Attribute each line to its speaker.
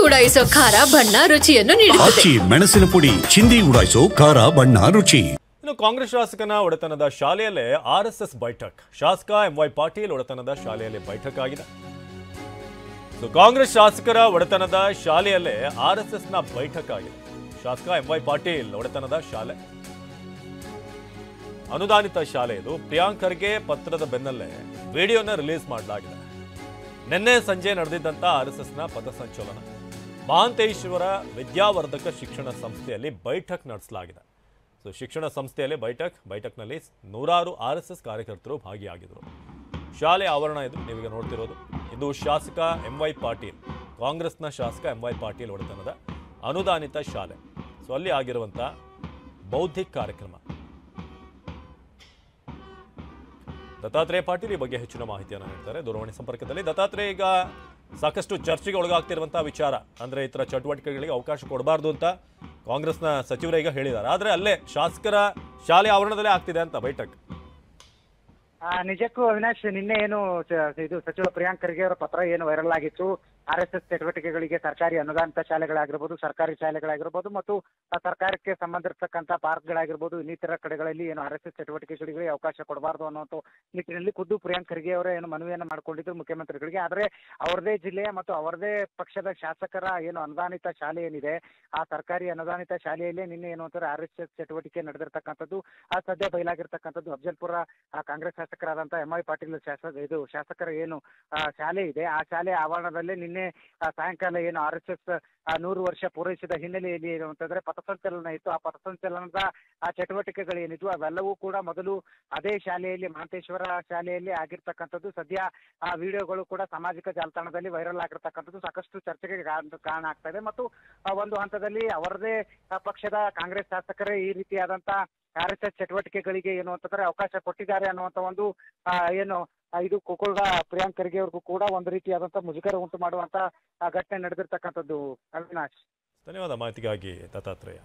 Speaker 1: ಉಡಾಯಿಸೋ ಖಾರ ಬಣ್ಣ ರುಚಿಯನ್ನು ನೀಡುತ್ತದೆ.
Speaker 2: ಆಚಿ ಮೆಣಸಿನ ಪುಡಿ ಚಿಂದಿ ಉಡಾಯಿಸೋ ಖಾರ ಬಣ್ಣ ರುಚಿ.
Speaker 3: ಇನ್ನು ಕಾಂಗ್ರೆಸ್ ಶಾಸಕನ ಒಡೆತನದ ಶಾಲೆಯಲ್ಲೇ ಆರ್ಎಸ್ಎಸ್ ಬೈಠಕ್. ಶಾಸಕ ಎಂವೈ ಪಾಟೀಲ್ ಒಡೆತನದ ಶಾಲೆಯಲ್ಲಿ ಬೈಠಕ್ ಆಗಿದೆ. ಕಾಂಗ್ರೆಸ್ ಶಾಸಕರ ಒಡೆತನದ ಶಾಲೆಯಲ್ಲೇ ಆರ್ಎಸ್ಎಸ್ನ ಬೈಠಕ್ ಆಗಿದೆ. ಶಾಸಕ ಎಂವೈ ಪಾಟೀಲ್ ಒಡೆತನದ ಶಾಲೆ ಅನುದಾನಿತ ಶಾಲೆ ಇದು. ಪ್ರಿಯಾಂಕ್ ಖರ್ಗೆ ಪತ್ರದ ಬೆನ್ನಲ್ಲೇ ವಿಡಿಯೋನ ರಿಲೀಸ್ ಮಾಡಲಾಗಿದೆ. ನಿನ್ನೆ ಸಂಜೆ ನಡೆದಿದ್ದಂಥ ಆರ್ಎಸ್ಎಸ್ನ ಪಥಸಂಚಲನ ಮಹಾಂತೇಶ್ವರ ವಿದ್ಯಾವರ್ಧಕ ಶಿಕ್ಷಣ ಸಂಸ್ಥೆಯಲ್ಲಿ ಬೈಠಕ್ ನಡೆಸಲಾಗಿದೆ. ಶಿಕ್ಷಣ ಸಂಸ್ಥೆಯಲ್ಲಿ ಬೈಠಕ್ನಲ್ಲಿ ನೂರಾರು ಆರ್ಎಸ್ಎಸ್ ಕಾರ್ಯಕರ್ತರು ಭಾಗಿಯಾಗಿದ್ದರು. ಶಾಲೆ ಆವರಣ ಇದು ನೀವೀಗ ನೋಡ್ತಿರೋದು. ಇದು ಶಾಸಕ ಎಂವೈ ಪಾಟೀಲ್, ಕಾಂಗ್ರೆಸ್ನ ಶಾಸಕ ಎಂವೈ ಪಾಟೀಲ್ ಒಡೆತನದ ಅನುದಾನಿತ ಶಾಲೆ. ಅಲ್ಲಿ ಆಗಿರುವಂಥ ಬೌದ್ಧಿಕ ಕಾರ್ಯಕ್ರಮ. ದತ್ತಾತ್ರೇಯ ಪಾಟೀಲ್ ಈ ಬಗ್ಗೆ ಹೆಚ್ಚಿನ ಮಾಹಿತಿಯನ್ನು ನೀಡ್ತಾರೆ ದೂರವಾಣಿ ಸಂಪರ್ಕದಲ್ಲಿ. ದತ್ತಾತ್ರೇಯ, ಈಗ ಸಾಕಷ್ಟು ಚರ್ಚೆಗೆ ಒಳಗಾಗ್ತಿರುವಂತಹ ವಿಚಾರ ಅಂದ್ರೆ ಈ ಥರ ಚಟುವಟಿಕೆಗಳಿಗೆ ಅವಕಾಶ ಕೊಡಬಾರ್ದು ಅಂತ ಕಾಂಗ್ರೆಸ್ನ ಸಚಿವರೇ ಈಗ ಹೇಳಿದ್ದಾರೆ. ಆದರೆ ಅಲ್ಲೇ ಶಾಸಕರ ಶಾಲೆ ಆವರಣದಲ್ಲೇ ಆಗ್ತಿದೆ ಅಂತ ಬೈಠಕ್.
Speaker 4: ನಿಜಕ್ಕೂ ಅವಿನಾಶ್, ನಿನ್ನೆ ಏನು ಇದು ಸಚಿವ ಪ್ರಿಯಾಂಕ್ ಖರ್ಗೆ ಅವರ ಪತ್ರ ಏನು ವೈರಲ್ ಆಗಿತ್ತು, ಆರ್ಎಸ್ಎಸ್ ಚಟುವಟಿಕೆಗಳಿಗೆ ಸರ್ಕಾರಿ ಅನುದಾನಿತ ಶಾಲೆಗಳಾಗಿರ್ಬೋದು, ಸರ್ಕಾರಿ ಶಾಲೆಗಳಾಗಿರ್ಬೋದು ಮತ್ತು ಸರ್ಕಾರಕ್ಕೆ ಸಂಬಂಧಿರ್ತಕ್ಕಂಥ ಪಾರ್ಕ್ಗಳಾಗಿರ್ಬೋದು, ಇನ್ನಿತರ ಕಡೆಗಳಲ್ಲಿ ಏನು ಆರ್ಎಸ್ಎಸ್ ಚಟುವಟಿಕೆಗಳಿಗೆ ಅವಕಾಶ ಕೊಡಬಾರ್ದು ಅನ್ನುವಂಥ ನಿಟ್ಟಿನಲ್ಲಿ ಖುದ್ದು ಪ್ರಿಯಾಂಕ್ ಖರ್ಗೆ ಅವರೇ ಏನು ಮನವಿಯನ್ನು ಮಾಡಿಕೊಂಡಿದ್ರು ಮುಖ್ಯಮಂತ್ರಿಗಳಿಗೆ. ಆದರೆ ಅವರದೇ ಜಿಲ್ಲೆಯ ಮತ್ತು ಅವರದೇ ಪಕ್ಷದ ಶಾಸಕರ ಏನು ಅನುದಾನಿತ ಶಾಲೆ ಏನಿದೆ, ಆ ಸರ್ಕಾರಿ ಅನುದಾನಿತ ಶಾಲೆಯಲ್ಲೇ ನಿನ್ನೆ ಏನು ಅಂತಾರೆ ಆರ್ಎಸ್ಎಸ್ ಚಟುವಟಿಕೆ ನಡೆದಿರ್ತಕ್ಕಂಥದ್ದು ಸದ್ಯ ಬಯಲಾಗಿರ್ತಕ್ಕಂಥದ್ದು. ಅಫಜಲ್ಪುರ ಕಾಂಗ್ರೆಸ್ ಶಾಸಕರಾದಂಥ ಎಂವೈ ಪಾಟೀಲ್ ಶಾಸಕರ ಏನು ಶಾಲೆ ಇದೆ, ಆ ಶಾಲೆ ಆವರಣದಲ್ಲೇ ನಿನ್ನೆ ಸಾಯಂಕಾಲ ಏನು ಆರ್ಎಸ್ಎಸ್ 100 ವರ್ಷ ಪೂರೈಸಿದ ಹಿನ್ನೆಲೆಯಲ್ಲಿ ಏನು ಅಂತಂದ್ರೆ ಪಥಸಂಚಲನ ಇತ್ತು. ಆ ಪಥಸಂಚಲನದ ಚಟುವಟಿಕೆಗಳು ಏನಿದ್ವು ಅವೆಲ್ಲವೂ ಕೂಡ ಮೊದಲು ಅದೇ ಶಾಲೆಯಲ್ಲಿ, ಮಹಾಂತೇಶ್ವರ ಶಾಲೆಯಲ್ಲಿ ಆಗಿರ್ತಕ್ಕಂಥದ್ದು. ಸದ್ಯ ಆ ವಿಡಿಯೋಗಳು ಕೂಡ ಸಾಮಾಜಿಕ ಜಾಲತಾಣದಲ್ಲಿ ವೈರಲ್ ಆಗಿರ್ತಕ್ಕಂಥದ್ದು ಸಾಕಷ್ಟು ಚರ್ಚೆಗೆ ಕಾರಣ ಆಗ್ತಾ ಇದೆ. ಮತ್ತು ಒಂದು ಹಂತದಲ್ಲಿ ಅವರದೇ ಪಕ್ಷದ ಕಾಂಗ್ರೆಸ್ ಶಾಸಕರೇ ಈ ರೀತಿಯಾದಂತ ಆರ್ಎಸ್ಎಸ್ ಚಟುವಟಿಕೆಗಳಿಗೆ ಏನು ಅಂತಂದ್ರೆ ಅವಕಾಶ ಕೊಟ್ಟಿದ್ದಾರೆ ಅನ್ನುವಂಥ ಒಂದು ಏನು ಇದು ಕೂಡ ಪ್ರಿಯಾಂಕ್ ಖರ್ಗೆ ಅವ್ರಿಗೂ ಕೂಡ ಒಂದು ರೀತಿಯಾದಂತ ಮುಜುಗರ ಉಂಟು ಮಾಡುವಂತ ಘಟನೆ ನಡೆದಿರ್ತಕ್ಕಂಥದ್ದು. ಅವಿನಾಶ್,
Speaker 3: ಧನ್ಯವಾದ ಮಾಹಿತಿಗಾಗಿ ದತ್ತಾತ್ರೇಯ.